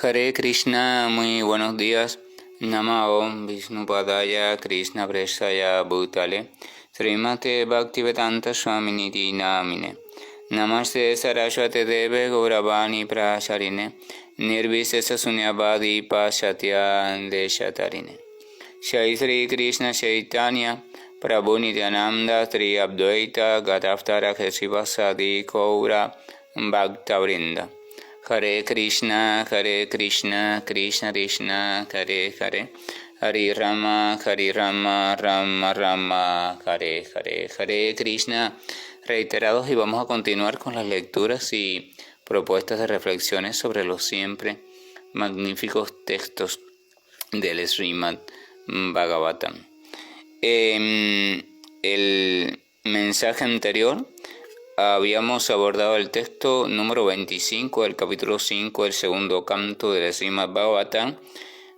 Hare Krishna, muy buenos días. Namo Vishnupadaya Krishna Prestaya Bhutale Srimate Bhaktivedanta Swaminiti Namine Namaste Saraswate Deve Gauravani Prasharine Nirvisesa Sunyavadi Pashatya Deshatarine Shai Sri Krishna Chaitanya Prabhu Nityananda Sri Abdvaita Gadaftara Kesivasadi Kaura Bhaktavrinda Hare Krishna, Krishna Krishna, Hare Hare, Hare Rama, Rama Rama, Hare Hare, Hare Krishna. Reiterados, y vamos a continuar con las lecturas y propuestas de reflexiones sobre los siempre magníficos textos del Srimad Bhagavatam. En el mensaje anterior habíamos abordado el texto número 25 del capítulo 5 del segundo canto del Srimad Bhagavatam,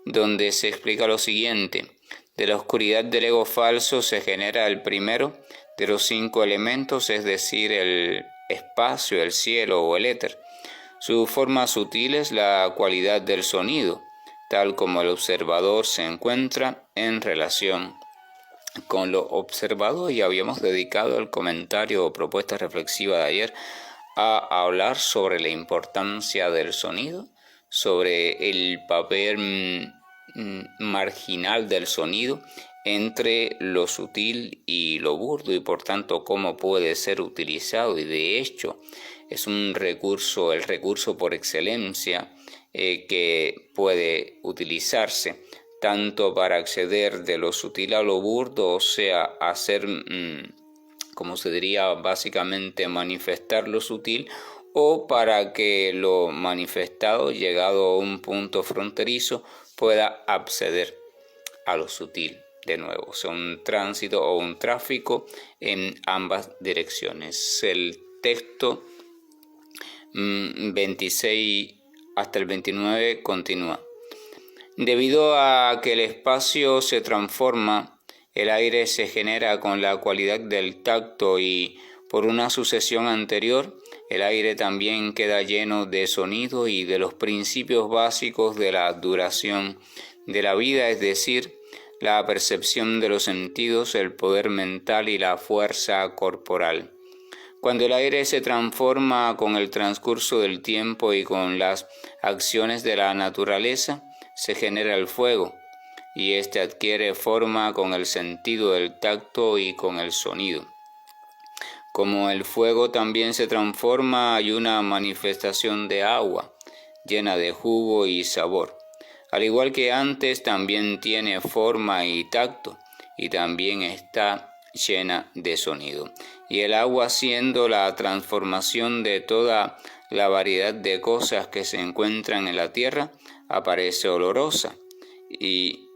donde se explica lo siguiente: de la oscuridad del ego falso se genera el primero de los 5 elementos, es decir, el espacio, el cielo o el éter. Su forma sutil es la cualidad del sonido, tal como el observador se encuentra en relación con lo observado, y habíamos dedicado el comentario o propuesta reflexiva de ayer a hablar sobre la importancia del sonido, sobre el papel marginal del sonido entre lo sutil y lo burdo, y por tanto cómo puede ser utilizado, y de hecho es un recurso, el recurso por excelencia que puede utilizarse tanto para acceder de lo sutil a lo burdo, o sea, hacer, como se diría básicamente, manifestar lo sutil, o para que lo manifestado, llegado a un punto fronterizo, pueda acceder a lo sutil de nuevo. O sea, un tránsito o un tráfico en ambas direcciones. El texto 26 hasta el 29 continúa. Debido a que el espacio se transforma, el aire se genera con la cualidad del tacto, y por una sucesión anterior, el aire también queda lleno de sonido y de los principios básicos de la duración de la vida, es decir, la percepción de los sentidos, el poder mental y la fuerza corporal. Cuando el aire se transforma con el transcurso del tiempo y con las acciones de la naturaleza, se genera el fuego, y éste adquiere forma con el sentido del tacto y con el sonido. Como el fuego también se transforma, hay una manifestación de agua, llena de jugo y sabor. Al igual que antes, también tiene forma y tacto, y también está llena de sonido. Y el agua, siendo la transformación de toda la variedad de cosas que se encuentran en la tierra, aparece olorosa, y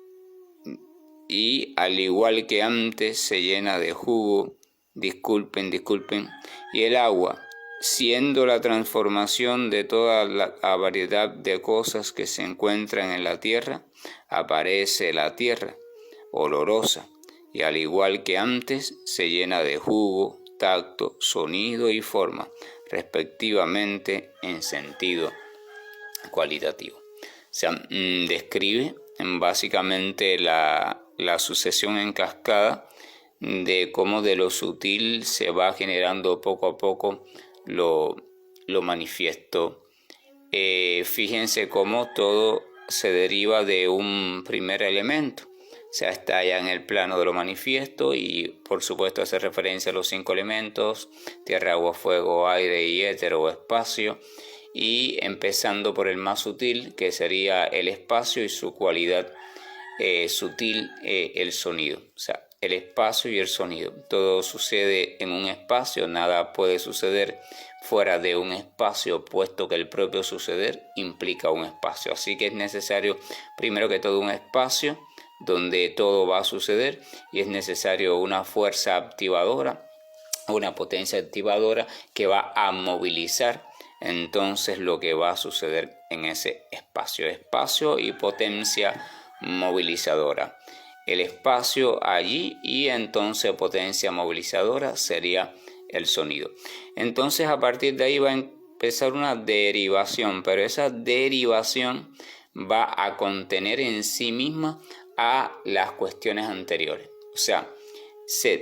al igual que antes se llena de jugo, disculpen, y el agua, siendo la transformación de toda la variedad de cosas que se encuentran en la tierra, aparece la tierra, olorosa, y al igual que antes se llena de jugo, tacto, sonido y forma, respectivamente en sentido cualitativo. O sea, describe básicamente la sucesión en cascada de cómo de lo sutil se va generando poco a poco lo manifiesto. Fíjense cómo todo se deriva de un primer elemento. O sea, está ya en el plano de lo manifiesto, y por supuesto hace referencia a los 5 elementos: tierra, agua, fuego, aire y éter o espacio, y empezando por el más sutil, que sería el espacio y su cualidad sutil, el sonido. O sea, el espacio y el sonido. Todo sucede en un espacio, nada puede suceder fuera de un espacio, puesto que el propio suceder implica un espacio. Así que es necesario, primero que todo, un espacio donde todo va a suceder, y es necesario una fuerza activadora, una potencia activadora que va a movilizar entonces lo que va a suceder en ese espacio y potencia movilizadora. El espacio allí, y entonces potencia movilizadora sería el sonido. Entonces a partir de ahí va empezar una derivación, pero esa derivación va a contener en sí misma a las cuestiones anteriores. O sea,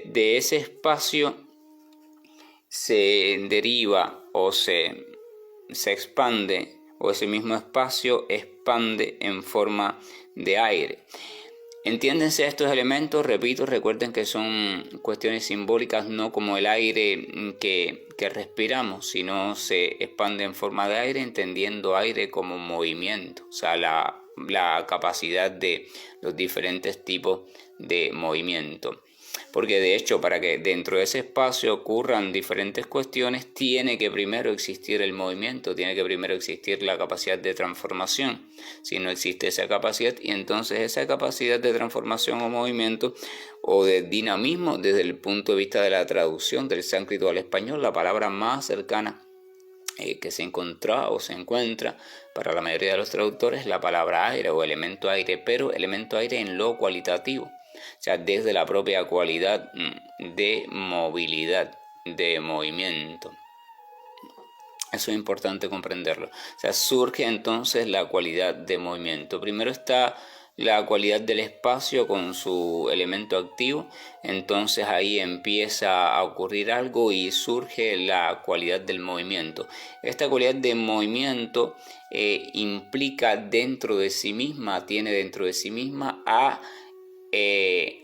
de ese espacio se deriva o se expande, o ese mismo espacio expande en forma de aire. Entiéndense estos elementos, repito, recuerden que son cuestiones simbólicas, no como el aire que respiramos, sino se expande en forma de aire, entendiendo aire como movimiento, o sea, la capacidad de los diferentes tipos de movimiento. Porque de hecho, para que dentro de ese espacio ocurran diferentes cuestiones, tiene que primero existir el movimiento, tiene que primero existir la capacidad de transformación. Si no existe esa capacidad, y entonces esa capacidad de transformación o movimiento o de dinamismo, desde el punto de vista de la traducción del sánscrito al español, la palabra más cercana que se encontró o se encuentra para la mayoría de los traductores, la palabra aire o elemento aire, pero elemento aire en lo cualitativo. O sea, desde la propia cualidad de movilidad, de movimiento. Eso es importante comprenderlo. O sea, surge entonces la cualidad de movimiento. Primero está la cualidad del espacio con su elemento activo. Entonces ahí empieza a ocurrir algo y surge la cualidad del movimiento. Esta cualidad de movimiento implica dentro de sí misma, tiene dentro de sí misma a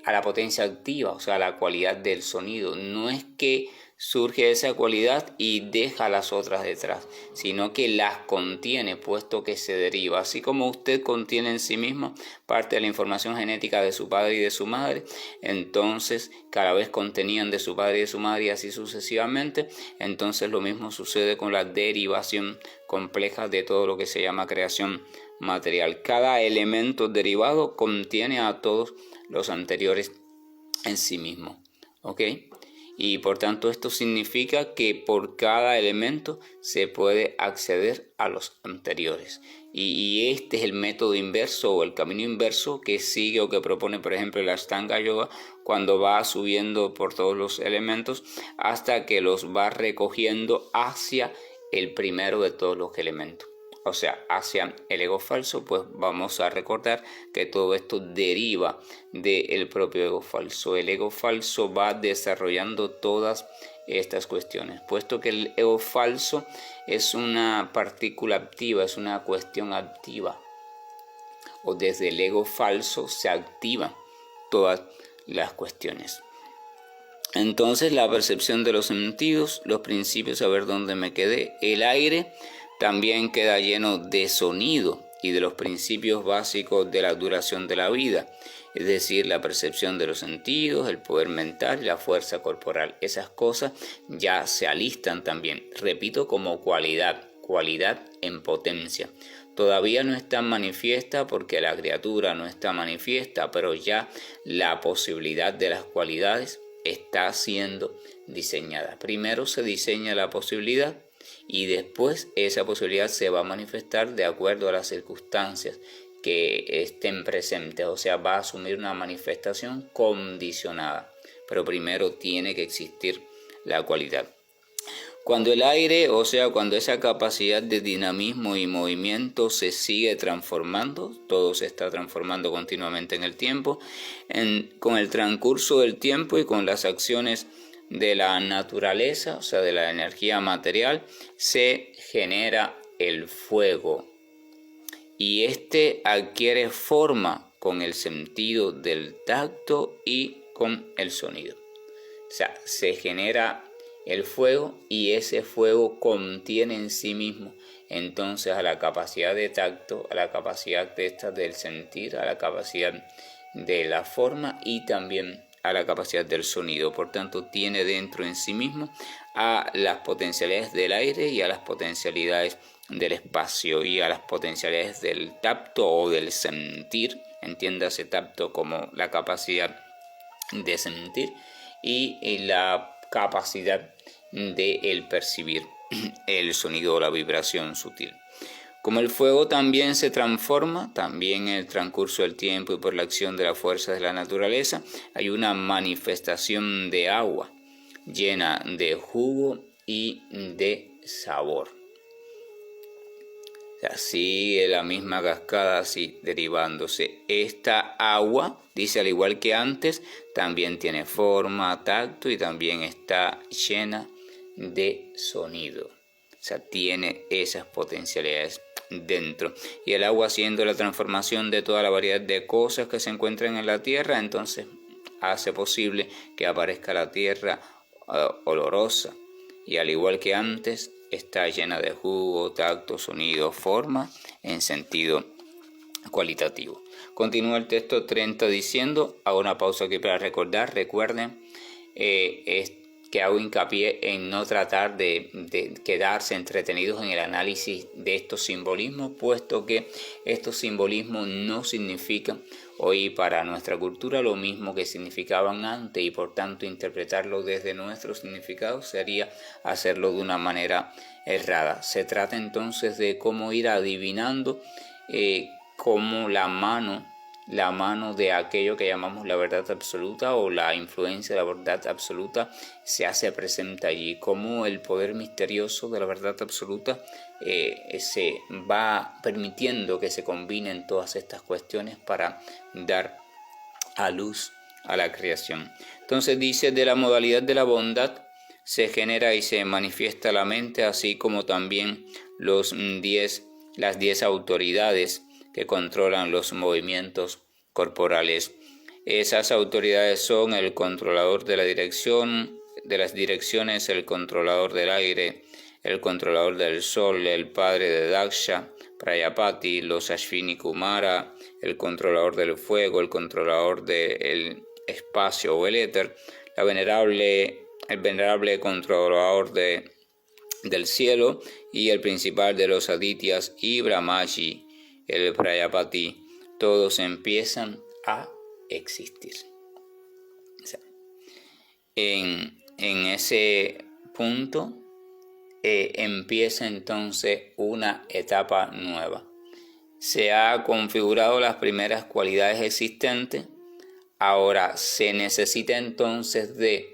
la potencia activa, o sea, la cualidad del sonido. No es que surge esa cualidad y deja las otras detrás, sino que las contiene, puesto que se deriva. Así como usted contiene en sí mismo parte de la información genética de su padre y de su madre, entonces cada vez contenían de su padre y de su madre y así sucesivamente. Entonces lo mismo sucede con la derivación compleja de todo lo que se llama creación material. Cada elemento derivado contiene a todos los anteriores en sí mismo, ¿ok? Y por tanto esto significa que por cada elemento se puede acceder a los anteriores. Y este es el método inverso o el camino inverso que sigue o que propone, por ejemplo, el Ashtanga Yoga, cuando va subiendo por todos los elementos hasta que los va recogiendo hacia el primero de todos los elementos. O sea, hacia el ego falso, pues vamos a recordar que todo esto deriva del propio ego falso. El ego falso va desarrollando todas estas cuestiones, puesto que el ego falso es una partícula activa, es una cuestión activa. O desde el ego falso se activan todas las cuestiones. Entonces la percepción de los sentidos, los principios, a ver dónde me quedé, el aire también queda lleno de sonido y de los principios básicos de la duración de la vida, es decir, la percepción de los sentidos, el poder mental y la fuerza corporal. Esas cosas ya se alistan también, repito, como cualidad en potencia. Todavía no está manifiesta porque la criatura no está manifiesta, pero ya la posibilidad de las cualidades está siendo diseñada. Primero se diseña la posibilidad y después esa posibilidad se va a manifestar de acuerdo a las circunstancias que estén presentes, o sea, va a asumir una manifestación condicionada, pero primero tiene que existir la cualidad. Cuando el aire, o sea, cuando esa capacidad de dinamismo y movimiento se sigue transformando, todo se está transformando continuamente en el tiempo, con el transcurso del tiempo y con las acciones de la naturaleza, o sea, de la energía material, se genera el fuego. Y este adquiere forma con el sentido del tacto y con el sonido. O sea, se genera el fuego y ese fuego contiene en sí mismo entonces a la capacidad de tacto, a la capacidad del sentir, a la capacidad de la forma y también a la capacidad del sonido. Por tanto, tiene dentro en sí mismo a las potencialidades del aire y a las potencialidades del espacio y a las potencialidades del tacto o del sentir. Entiéndase tacto como la capacidad de sentir y la capacidad de el percibir el sonido o la vibración sutil. Como el fuego también se transforma, también en el transcurso del tiempo y por la acción de las fuerzas de la naturaleza, hay una manifestación de agua llena de jugo y de sabor. Así la misma cascada, así derivándose. Esta agua, dice, al igual que antes, también tiene forma, tacto y también está llena de sonido. O sea, tiene esas potencialidades dentro. Y el agua, haciendo la transformación de toda la variedad de cosas que se encuentran en la tierra, entonces hace posible que aparezca la tierra olorosa. Y al igual que antes, está llena de jugo, tacto, sonido, forma en sentido cualitativo. Continúa el texto 30 diciendo, hago una pausa aquí para recordar, recuerden que hago hincapié en no tratar de quedarse entretenidos en el análisis de estos simbolismos, puesto que estos simbolismos no significan hoy para nuestra cultura lo mismo que significaban antes, y por tanto interpretarlo desde nuestro significado sería hacerlo de una manera errada. Se trata entonces de cómo ir adivinando cómo la mano de aquello que llamamos la verdad absoluta o la influencia de la verdad absoluta se hace presente allí, cómo el poder misterioso de la verdad absoluta se va permitiendo que se combinen todas estas cuestiones para dar a luz a la creación. Entonces dice, de la modalidad de la bondad se genera y se manifiesta la mente, así como también las 10 autoridades que controlan los movimientos corporales. Esas autoridades son el controlador de la dirección, de las direcciones, el controlador del aire, el controlador del sol, el padre de Daksha, Prayapati, los Ashvini Kumara, el controlador del fuego, el controlador del espacio o el éter, el venerable controlador del cielo y el principal de los Adityas y Brahmaji, el Prayapati. Todos empiezan a existir. O sea, en ese punto empieza entonces una etapa nueva. Se ha configurado las primeras cualidades existentes. Ahora se necesita entonces de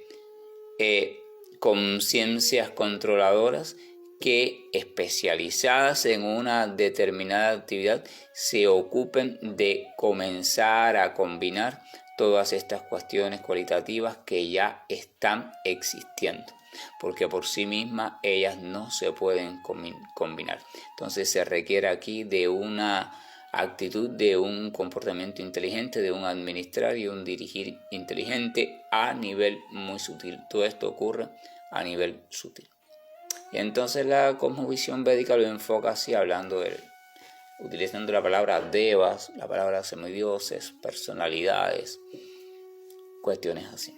conciencias controladoras que, especializadas en una determinada actividad, se ocupen de comenzar a combinar todas estas cuestiones cualitativas que ya están existiendo, porque por sí mismas ellas no se pueden combinar. Entonces se requiere aquí de una actitud, de un comportamiento inteligente, de un administrar y un dirigir inteligente a nivel muy sutil. Todo esto ocurre a nivel sutil. Y entonces la cosmovisión védica lo enfoca así, utilizando la palabra devas, la palabra semidioses, personalidades, cuestiones así.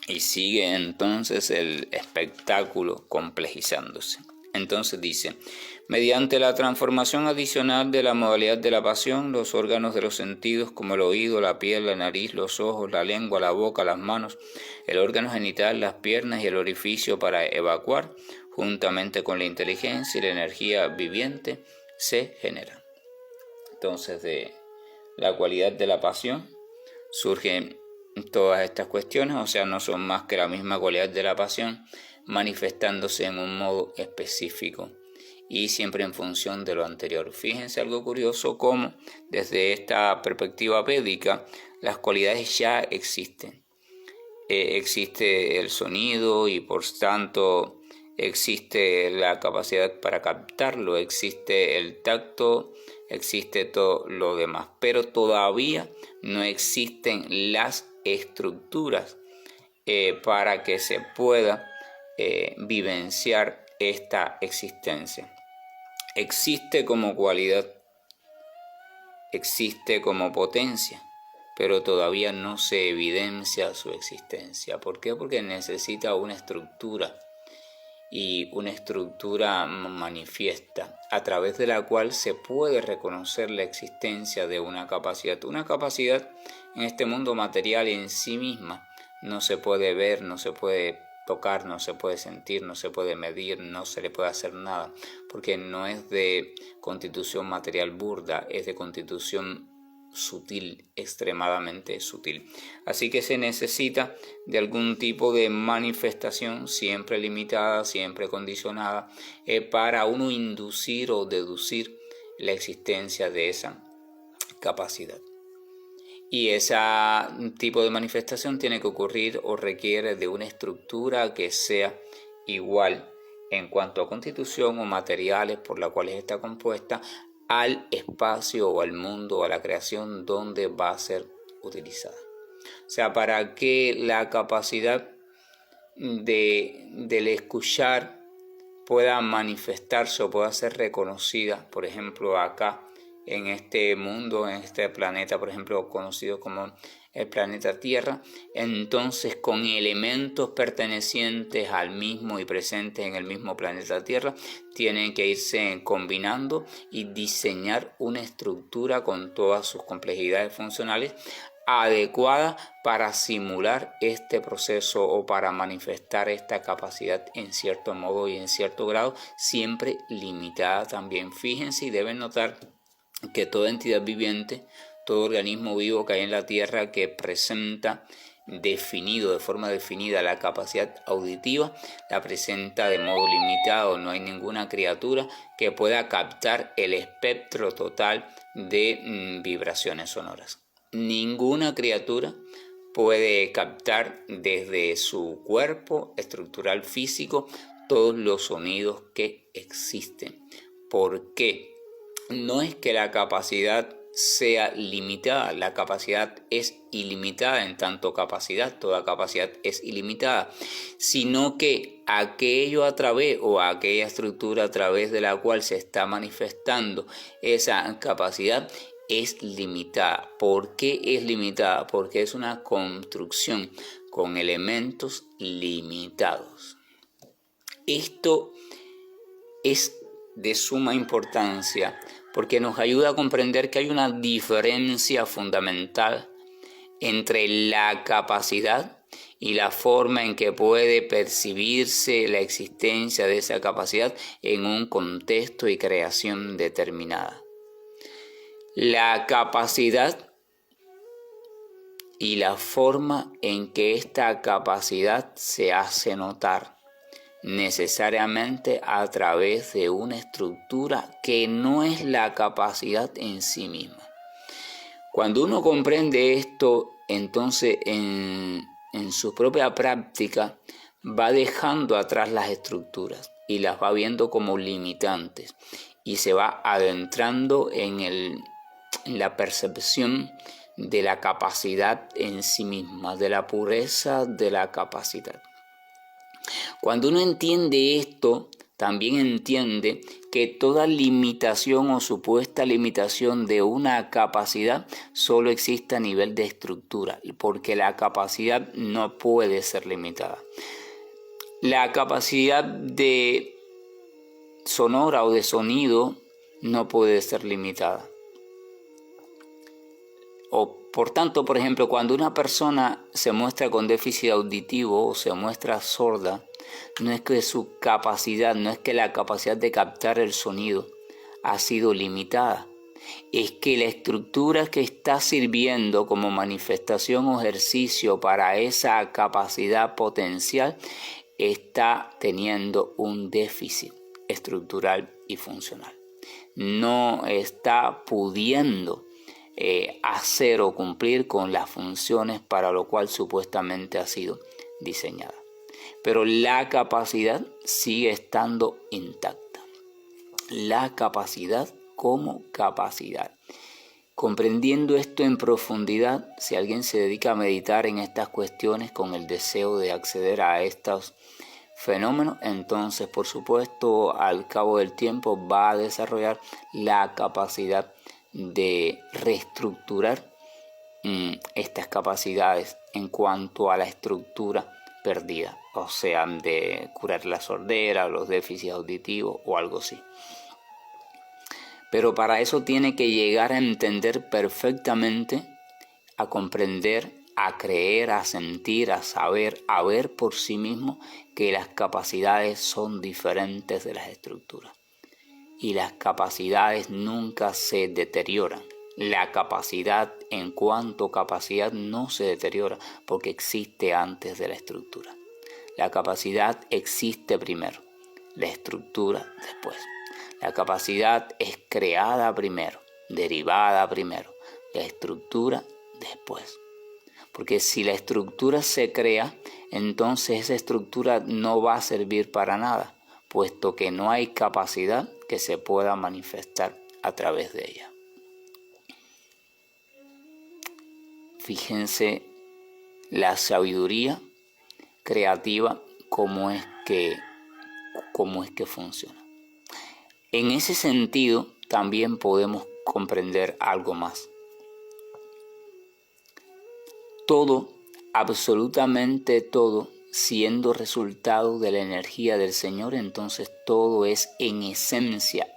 Y sigue entonces el espectáculo complejizándose. Entonces dice, mediante la transformación adicional de la modalidad de la pasión, los órganos de los sentidos como el oído, la piel, la nariz, los ojos, la lengua, la boca, las manos, el órgano genital, las piernas y el orificio para evacuar, juntamente con la inteligencia y la energía viviente, se generan. Entonces, de la cualidad de la pasión surgen todas estas cuestiones, o sea, no son más que la misma cualidad de la pasión, manifestándose en un modo específico y siempre en función de lo anterior. Fíjense algo curioso, como desde esta perspectiva védica las cualidades ya existen. Existe el sonido y por tanto existe la capacidad para captarlo, existe el tacto, existe todo lo demás, pero todavía no existen las estructuras para que se pueda vivenciar esta existencia. Existe como cualidad, existe como potencia, pero todavía no se evidencia su existencia. ¿Por qué? Porque necesita una estructura, y una estructura manifiesta a través de la cual se puede reconocer la existencia de una capacidad. Una capacidad en este mundo material en sí misma no se puede ver, no se puede tocar, no se puede sentir, no se puede medir, no se le puede hacer nada, porque no es de constitución material burda, es de constitución sutil, extremadamente sutil. Así que se necesita de algún tipo de manifestación, siempre limitada, siempre condicionada, para uno inducir o deducir la existencia de esa capacidad. Y ese tipo de manifestación tiene que ocurrir o requiere de una estructura que sea igual en cuanto a constitución o materiales por la cual está compuesta al espacio o al mundo o a la creación donde va a ser utilizada. O sea, para que la capacidad del escuchar pueda manifestarse o pueda ser reconocida, por ejemplo, acá en este mundo, en este planeta, por ejemplo, conocido como el planeta Tierra, entonces con elementos pertenecientes al mismo y presentes en el mismo planeta Tierra, tienen que irse combinando y diseñar una estructura con todas sus complejidades funcionales adecuada para simular este proceso o para manifestar esta capacidad en cierto modo y en cierto grado, siempre limitada también. Fíjense y deben notar que toda entidad viviente, todo organismo vivo que hay en la Tierra que presenta de forma definida la capacidad auditiva, la presenta de modo limitado. No hay ninguna criatura que pueda captar el espectro total de vibraciones sonoras. Ninguna criatura puede captar desde su cuerpo estructural físico todos los sonidos que existen. ¿Por qué? No es que la capacidad sea limitada, la capacidad es ilimitada en tanto capacidad, toda capacidad es ilimitada, sino que aquello a través o aquella estructura a través de la cual se está manifestando esa capacidad es limitada. ¿Por qué es limitada? Porque es una construcción con elementos limitados. Esto es de suma importancia porque nos ayuda a comprender que hay una diferencia fundamental entre la capacidad y la forma en que puede percibirse la existencia de esa capacidad en un contexto y creación determinada. La capacidad y la forma en que esta capacidad se hace notar necesariamente a través de una estructura que no es la capacidad en sí misma. Cuando uno comprende esto, entonces en su propia práctica va dejando atrás las estructuras y las va viendo como limitantes y se va adentrando en la percepción de la capacidad en sí misma, de la pureza de la capacidad. Cuando uno entiende esto, también entiende que toda limitación o supuesta limitación de una capacidad solo existe a nivel de estructura, porque la capacidad no puede ser limitada. La capacidad de sonora o de sonido no puede ser limitada. Por tanto, por ejemplo, cuando una persona se muestra con déficit auditivo o se muestra sorda, no es que su capacidad, no es que la capacidad de captar el sonido ha sido limitada, es que la estructura que está sirviendo como manifestación o ejercicio para esa capacidad potencial está teniendo un déficit estructural y funcional. No está pudiendo hacer o cumplir con las funciones para lo cual supuestamente ha sido diseñada. Pero la capacidad sigue estando intacta. La capacidad como capacidad. Comprendiendo esto en profundidad, si alguien se dedica a meditar en estas cuestiones con el deseo de acceder a estos fenómenos, entonces por supuesto al cabo del tiempo va a desarrollar la capacidad de reestructurar estas capacidades en cuanto a la estructura perdida, o sea, de curar la sordera, los déficits auditivos o algo así. Pero para eso tiene que llegar a entender perfectamente, a comprender, a creer, a sentir, a saber, a ver por sí mismo que las capacidades son diferentes de las estructuras. Y las capacidades nunca se deterioran. La capacidad en cuanto capacidad no se deteriora porque existe antes de la estructura. La capacidad existe primero, la estructura después. La capacidad es creada primero, derivada primero, la estructura después. Porque si la estructura se crea, entonces esa estructura no va a servir para nada, puesto que no hay capacidad que se pueda manifestar a través de ella. Fíjense la sabiduría creativa, cómo es que funciona. En ese sentido, también podemos comprender algo más. Todo, absolutamente todo, siendo resultado de la energía del Señor, entonces todo es en esencia,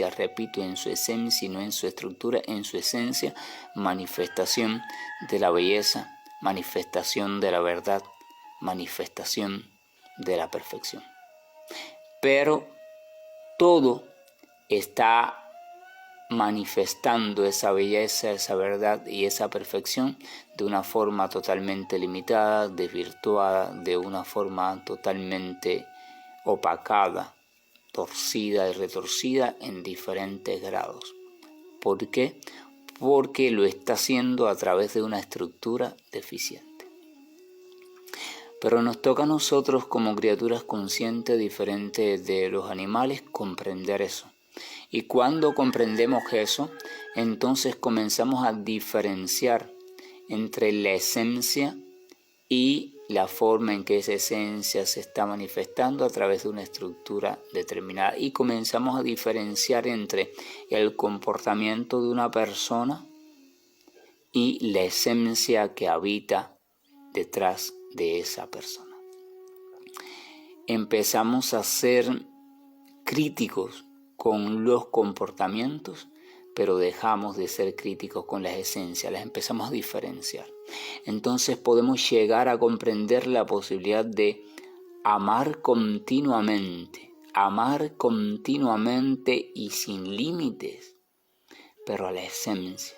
repito, en su esencia y no en su estructura, en su esencia, manifestación de la belleza, manifestación de la verdad, manifestación de la perfección. Pero todo está manifestando esa belleza, esa verdad y esa perfección de una forma totalmente limitada, desvirtuada, de una forma totalmente opacada, torcida y retorcida en diferentes grados. ¿Por qué? Porque lo está haciendo a través de una estructura deficiente. Pero nos toca a nosotros como criaturas conscientes diferentes de los animales comprender eso. Y cuando comprendemos eso, entonces comenzamos a diferenciar entre la esencia y la forma en que esa esencia se está manifestando a través de una estructura determinada. Y comenzamos a diferenciar entre el comportamiento de una persona y la esencia que habita detrás de esa persona. Empezamos a ser críticos con los comportamientos, pero dejamos de ser críticos con las esencias, las empezamos a diferenciar. Entonces podemos llegar a comprender la posibilidad de amar continuamente y sin límites, pero a la esencia.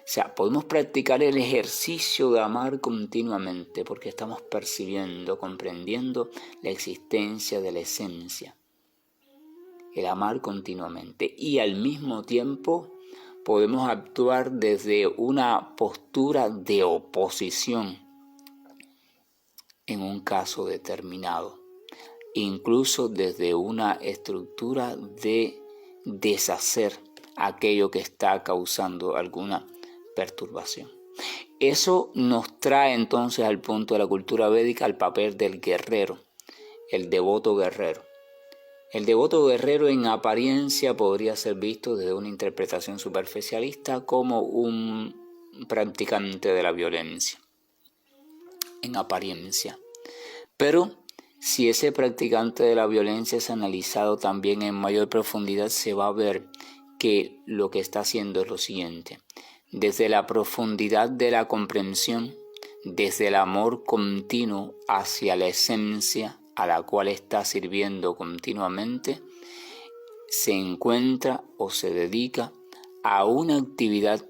O sea, podemos practicar el ejercicio de amar continuamente porque estamos percibiendo, comprendiendo la existencia de la esencia. El amar continuamente, y al mismo tiempo podemos actuar desde una postura de oposición en un caso determinado, incluso desde una estructura de deshacer aquello que está causando alguna perturbación. Eso nos trae entonces al punto de la cultura védica, al papel del guerrero, el devoto guerrero. El devoto guerrero en apariencia podría ser visto desde una interpretación superficialista como un practicante de la violencia, en apariencia. Pero si ese practicante de la violencia es analizado también en mayor profundidad, se va a ver que lo que está haciendo es lo siguiente. Desde la profundidad de la comprensión, desde el amor continuo hacia la esencia a la cual está sirviendo continuamente, se encuentra o se dedica a una actividad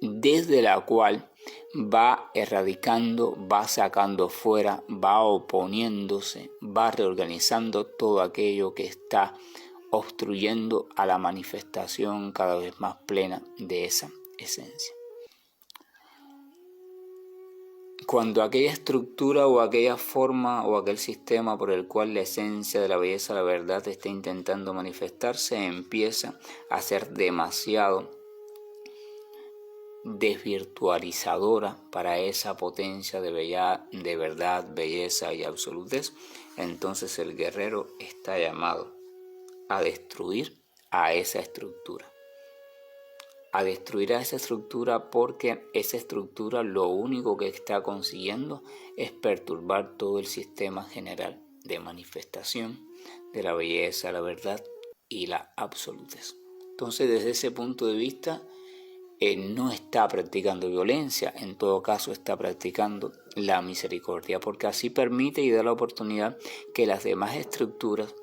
desde la cual va erradicando, va sacando fuera, va oponiéndose, va reorganizando todo aquello que está obstruyendo a la manifestación cada vez más plena de esa esencia. Cuando aquella estructura o aquella forma o aquel sistema por el cual la esencia de la belleza, la verdad está intentando manifestarse, empieza a ser demasiado desvirtualizadora para esa potencia de verdad, belleza y absolutez, entonces el guerrero está llamado a destruir a esa estructura. A destruir a esa estructura porque esa estructura lo único que está consiguiendo es perturbar todo el sistema general de manifestación de la belleza, la verdad y la absolutez. Entonces, desde ese punto de vista, no está practicando violencia, en todo caso está practicando la misericordia, porque así permite y da la oportunidad que las demás estructuras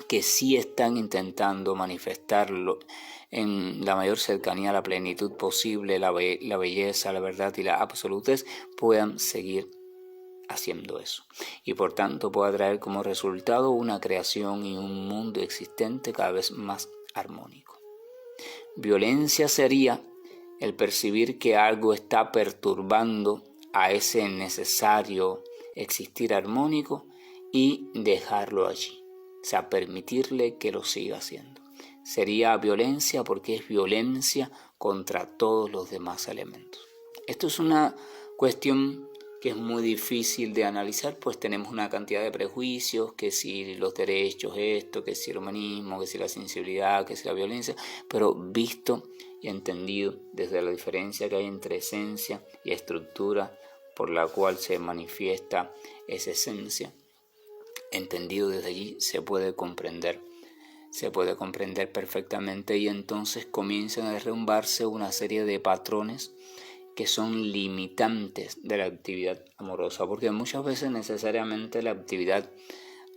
que sí están intentando manifestarlo en la mayor cercanía a la plenitud posible, la belleza, la verdad y la absolutez, puedan seguir haciendo eso, y por tanto pueda traer como resultado una creación y un mundo existente cada vez más armónico. Violencia sería el percibir que algo está perturbando a ese necesario existir armónico y dejarlo allí, o sea, permitirle que lo siga haciendo. Sería violencia porque es violencia contra todos los demás elementos. Esto es una cuestión que es muy difícil de analizar, pues tenemos una cantidad de prejuicios, que si los derechos, esto, que si el humanismo, que si la sensibilidad, que si la violencia, pero visto y entendido desde la diferencia que hay entre esencia y estructura por la cual se manifiesta esa esencia, entendido desde allí se puede comprender perfectamente, y entonces comienzan a derrumbarse una serie de patrones que son limitantes de la actividad amorosa, porque muchas veces necesariamente la actividad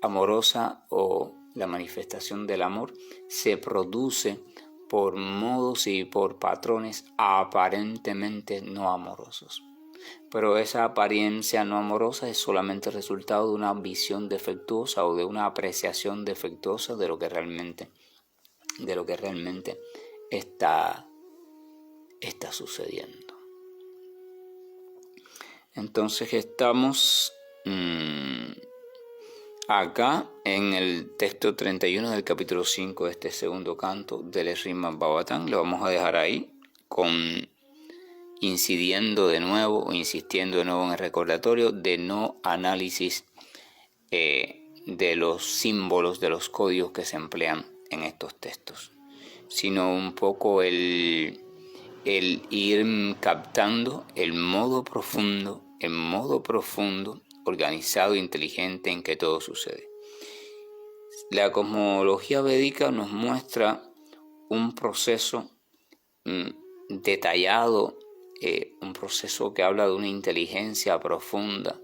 amorosa o la manifestación del amor se produce por modos y por patrones aparentemente no amorosos. Pero esa apariencia no amorosa es solamente resultado de una visión defectuosa o de una apreciación defectuosa de lo que realmente está sucediendo. Entonces estamos acá en el texto 31 del capítulo 5 de este segundo canto del Srimad Bhagavatam. Lo vamos a dejar ahí insistiendo de nuevo en el recordatorio de no análisis de los símbolos, de los códigos que se emplean en estos textos, sino un poco el ir captando el modo profundo, organizado e inteligente en que todo sucede. La cosmología védica nos muestra un proceso detallado, un proceso que habla de una inteligencia profunda,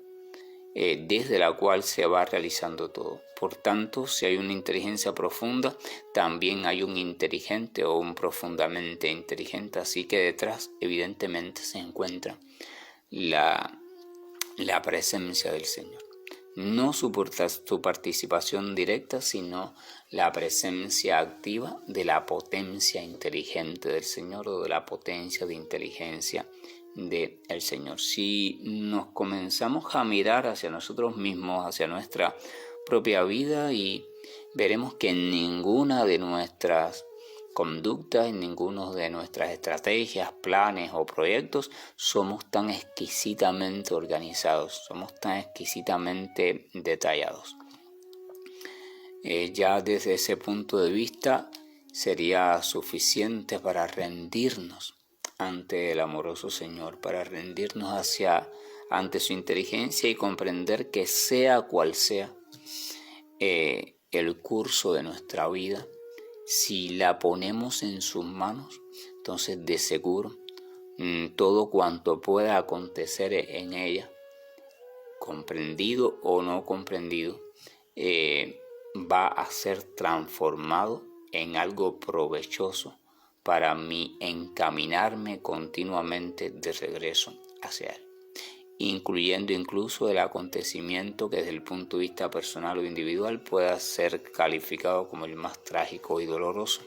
desde la cual se va realizando todo. Por tanto, si hay una inteligencia profunda, también hay un inteligente o un profundamente inteligente, así que detrás evidentemente se encuentra la presencia del Señor. No su participación directa, sino la presencia activa de la potencia inteligente del Señor o de la potencia de inteligencia del Señor. Si nos comenzamos a mirar hacia nosotros mismos, hacia nuestra propia vida, y veremos que en ninguna de nuestras conductas, en ninguno de nuestras estrategias, planes o proyectos somos tan exquisitamente organizados, somos tan exquisitamente detallados. Ya desde ese punto de vista sería suficiente para rendirnos ante el amoroso Señor, para rendirnos ante su inteligencia y comprender que sea cual sea el curso de nuestra vida, si la ponemos en sus manos, entonces de seguro todo cuanto pueda acontecer en ella, comprendido o no comprendido, va a ser transformado en algo provechoso para mí encaminarme continuamente de regreso hacia Él, incluyendo incluso el acontecimiento que desde el punto de vista personal o individual pueda ser calificado como el más trágico y doloroso.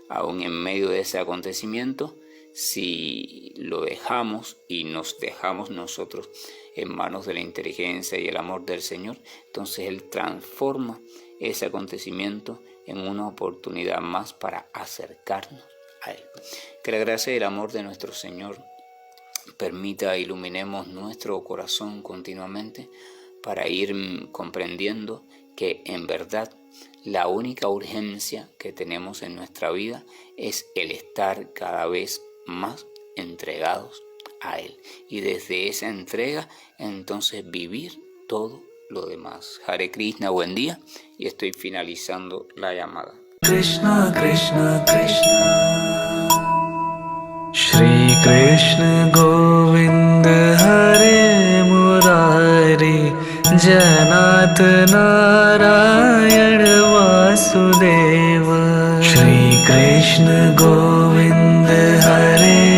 Aún en medio de ese acontecimiento, si lo dejamos y nos dejamos nosotros en manos de la inteligencia y el amor del Señor, entonces Él transforma ese acontecimiento en una oportunidad más para acercarnos a Él. Que la gracia y el amor de nuestro Señor permita iluminemos nuestro corazón continuamente para ir comprendiendo que en verdad la única urgencia que tenemos en nuestra vida es el estar cada vez más entregados a Él, y desde esa entrega entonces vivir todo lo demás. Hare Krishna, buen día, y estoy finalizando la llamada. Krishna Krishna Krishna Shri Krishna Govind Hare Murari Janat Narayan Vasudeva Shri Krishna Govind Hare